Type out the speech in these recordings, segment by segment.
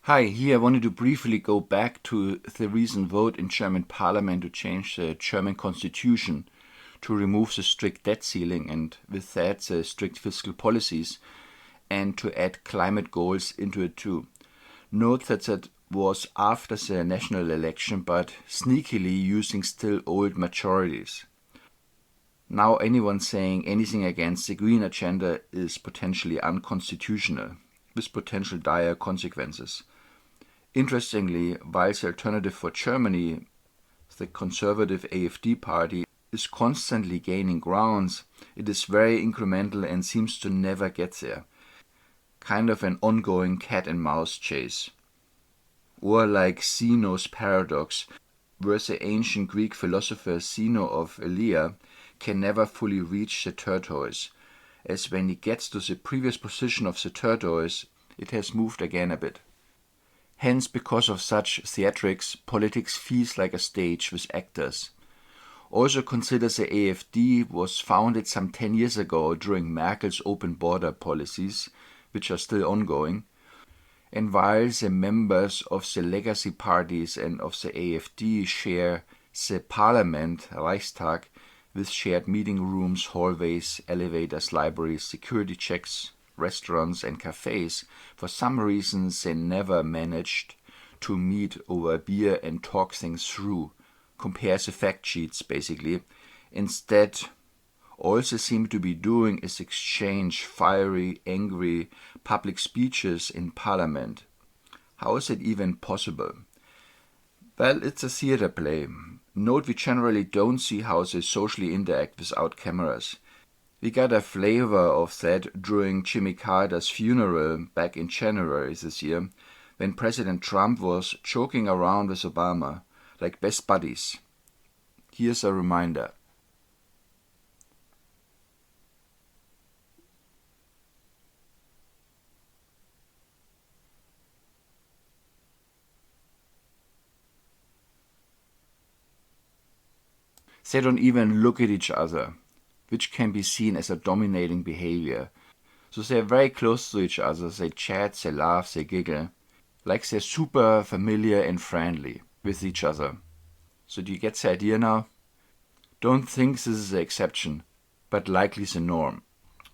Hi, here I wanted to briefly go back to the recent vote in German parliament to change the German constitution to remove the strict debt ceiling and with that the strict fiscal policies and to add climate goals into it too. Note that was after the national election but sneakily using still old majorities. Now anyone saying anything against the green agenda is potentially unconstitutional, with potential dire consequences. Interestingly, while the Alternative for Germany, the conservative AfD party, is constantly gaining grounds, it is very incremental and seems to never get there. Kind of an ongoing cat and mouse chase. Or like Zeno's paradox, where the ancient Greek philosopher Zeno of Elea can never fully reach the tortoise, as when he gets to the previous position of the tortoise, it has moved again a bit. Hence, because of such theatrics, politics feels like a stage with actors. Also consider the AfD was founded some 10 years ago during Merkel's open border policies, which are still ongoing, and while the members of the legacy parties and of the AfD share the parliament, Reichstag, with shared meeting rooms, hallways, elevators, libraries, security checks, restaurants and cafes, for some reason they never managed to meet over a beer and talk things through, compare the fact sheets basically. Instead, all they seem to be doing is exchange fiery, angry public speeches in parliament. How is it even possible? Well, it's a theater play. Note we generally don't see how they socially interact without cameras. We got a flavor of that during Jimmy Carter's funeral back in January this year, when President Trump was joking around with Obama, like best buddies. Here's a reminder. They don't even look at each other, which can be seen as a dominating behavior. So they're very close to each other, they chat, they laugh, they giggle, like they're super familiar and friendly with each other. So do you get the idea now? Don't think this is the exception, but likely the norm.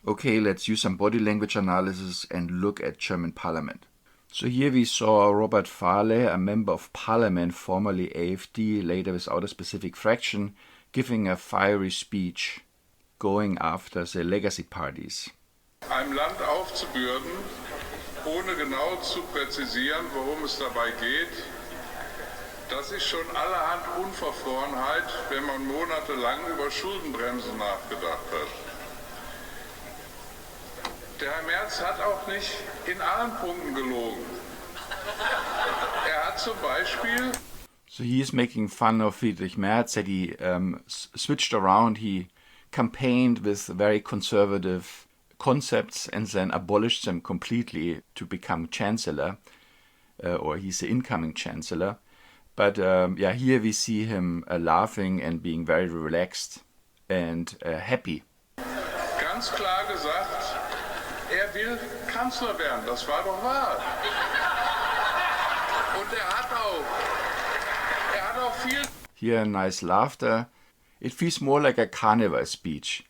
Okay, let's use some body language analysis and look at German parliament. So here we saw Robert Fahle, a member of parliament, formerly AfD, later without a specific fraction, giving a fiery speech, going after the legacy parties. Einem Land aufzubürden, ohne genau zu präzisieren, worum es dabei geht, das ist schon allerhand Unverfrorenheit, wenn man monatelang über Schuldenbremsen nachgedacht hat. Der Herr Merz hat auch nicht in allen Punkten gelogen. Er hat zum Beispiel... So he is making fun of Friedrich Merz, that he switched around, he campaigned with very conservative concepts and then abolished them completely to become chancellor, or he's the incoming chancellor. But here we see him laughing and being very relaxed and happy. Ganz klar gesagt, er will Kanzler werden, das war doch wahr. Und er hat auch viel... Here nice laughter. It feels more like a carnival speech.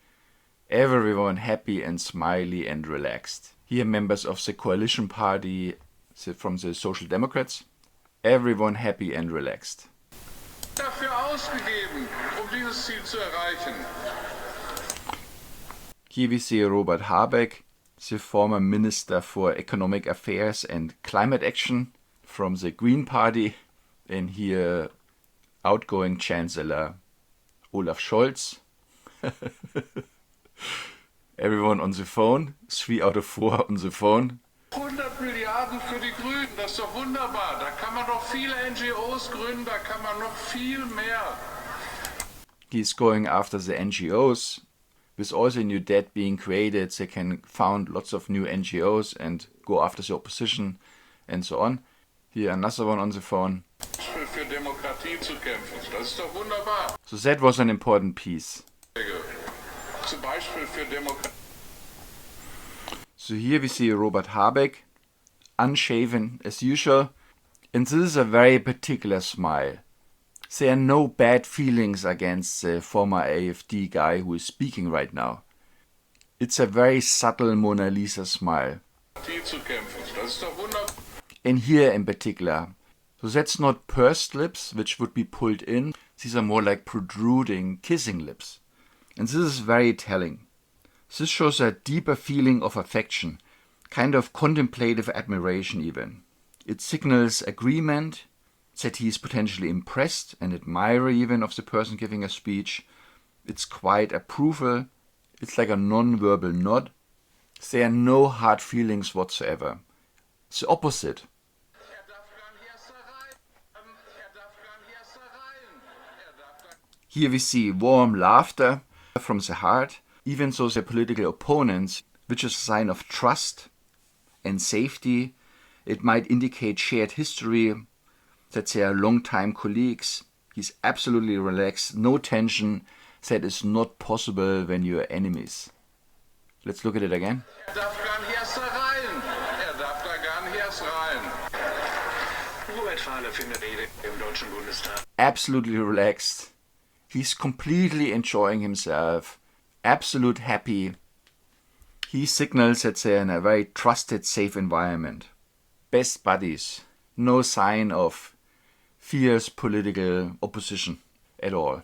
Everyone happy and smiley and relaxed. Here members of the coalition party from the Social Democrats. Everyone happy and relaxed. Dafür ausgegeben, dieses Ziel zu erreichen. Here we see Robert Habeck, the former Minister for Economic Affairs and Climate Action from the Green Party, and here outgoing Chancellor Olaf Scholz. Everyone on the phone, 3 out of 4 on the phone. 100 Milliarden für die Grünen, das ist doch wunderbar. Da kann man doch viele NGOs gründen, da kann man noch viel mehr. He's going after the NGOs. With all the new debt being created, they can found lots of new NGOs and go after the opposition and so on. Here another one on the phone. Für Demokratie zu kämpfen, das ist doch wunderbar. So that was an important piece. Zum Beispiel für Demokratie. So here we see Robert Habeck unshaven as usual, and this is a very particular smile. There are no bad feelings against the former AfD guy who is speaking right now. It's a very subtle Mona Lisa smile. Zu kämpfen. Das ist doch wunderbar. And here in particular. So that's not pursed lips, which would be pulled in. These are more like protruding, kissing lips. And this is very telling. This shows a deeper feeling of affection, kind of contemplative admiration even. It signals agreement, that he is potentially impressed and admirer even of the person giving a speech. It's quite approval. It's like a non-verbal nod. There are no hard feelings whatsoever. It's the opposite. Here we see warm laughter from the heart, even so the political opponents, which is a sign of trust and safety. It might indicate shared history, that they are long-time colleagues. He's absolutely relaxed, no tension. That is not possible when you are enemies. Let's look at it again. Darf gar nicht erst rein. Darf da gar nicht erst rein. Robert Fahle findet Rede im Deutschen Bundestag. Absolutely relaxed. He's completely enjoying himself. Absolute happy. He signals that they're in a very trusted, safe environment. Best buddies. No sign of fierce political opposition at all.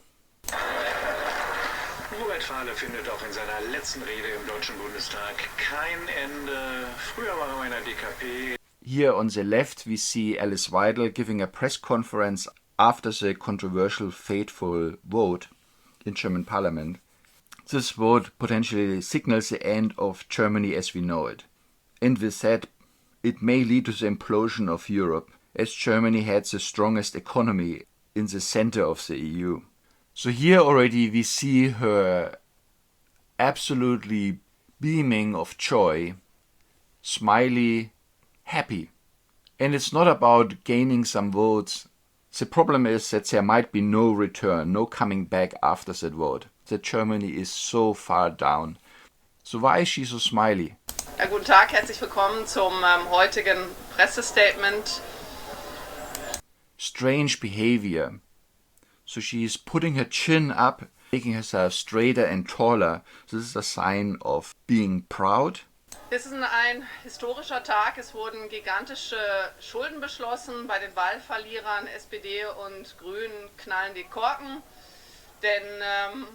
Robert Fahle findet auch in seiner letzten Rede im Deutschen Bundestag kein Ende. Früher war er in der DKP. Here on the left we see Alice Weidel giving a press conference after the controversial fateful vote in German parliament. This vote potentially signals the end of Germany as we know it. And with that, it may lead to the implosion of Europe, as Germany had the strongest economy in the center of the EU. So here already we see her absolutely beaming of joy, smiley, happy. And it's not about gaining some votes. The problem is that there might be no return, no coming back after that vote. That Germany is so far down. So why is she so smiley? Ja, guten Tag, herzlich willkommen zum heutigen Pressestatement. Strange behavior. So she is putting her chin up, making herself straighter and taller. This is a sign of being proud. Es ist ein historischer Tag. Es wurden gigantische Schulden beschlossen. Bei den Wahlverlierern SPD und Grünen knallen die Korken. Denn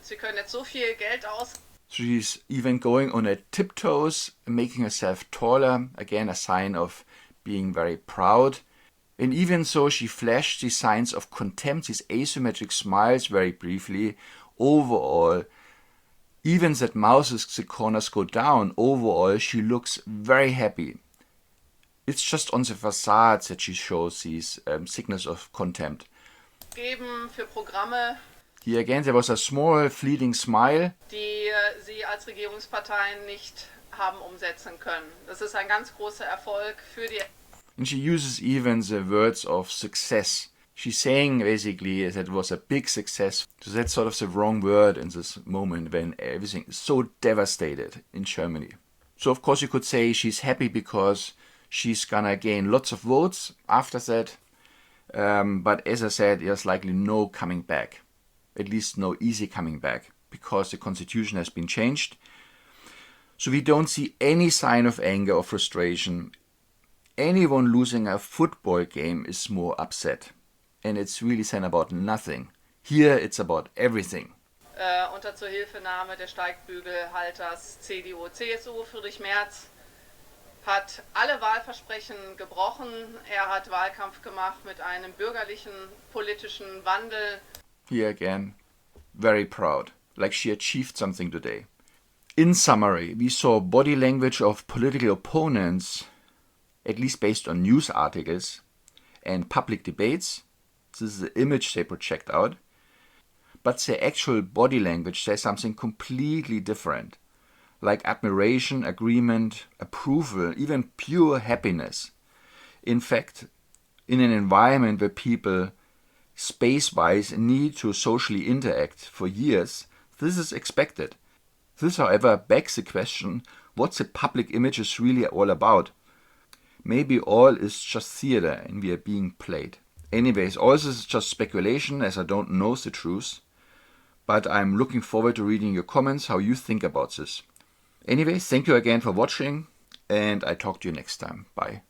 sie können jetzt so viel Geld aus. She's even going on her tiptoes, making herself taller. Again, a sign of being very proud. And even so, she flashed these signs of contempt, these asymmetric smiles very briefly. Overall, even that mouth's the corners go down, overall she looks very happy. It's just on the facade that she shows these signals of contempt. Geben für Programme, Here again there was a small fleeting smile. die sie als Regierungsparteien nicht haben umsetzen können. Das ist ein ganz großer Erfolg für die. And she uses even the words of success. She's saying basically that it was a big success. So that's sort of the wrong word in this moment when everything is so devastated in Germany. So of course you could say she's happy because she's gonna gain lots of votes after that. But as I said, there's likely no coming back. At least no easy coming back, because the constitution has been changed. So we don't see any sign of anger or frustration. Anyone losing a football game is more upset. And it's really then about nothing. Here it's about everything. Unter Zuhilfenahme des Steigbügelhalters CDU-CSU Friedrich Merz hat alle Wahlversprechen gebrochen. Er hat Wahlkampf gemacht mit einem bürgerlichen politischen Wandel. Here again, very proud, like she achieved something today. In summary, we saw body language of political opponents, at least based on news articles and public debates. This is the image they project out. But the actual body language says something completely different, like admiration, agreement, approval, even pure happiness. In fact, in an environment where people space-wise need to socially interact for years, this is expected. This, however, begs the question, what the public image is really all about. maybe all is just theater and we are being played. Anyways, all this is just speculation as I don't know the truth, but I'm looking forward to reading your comments, how you think about this. Anyways, thank you again for watching, and I talk to you next time. Bye.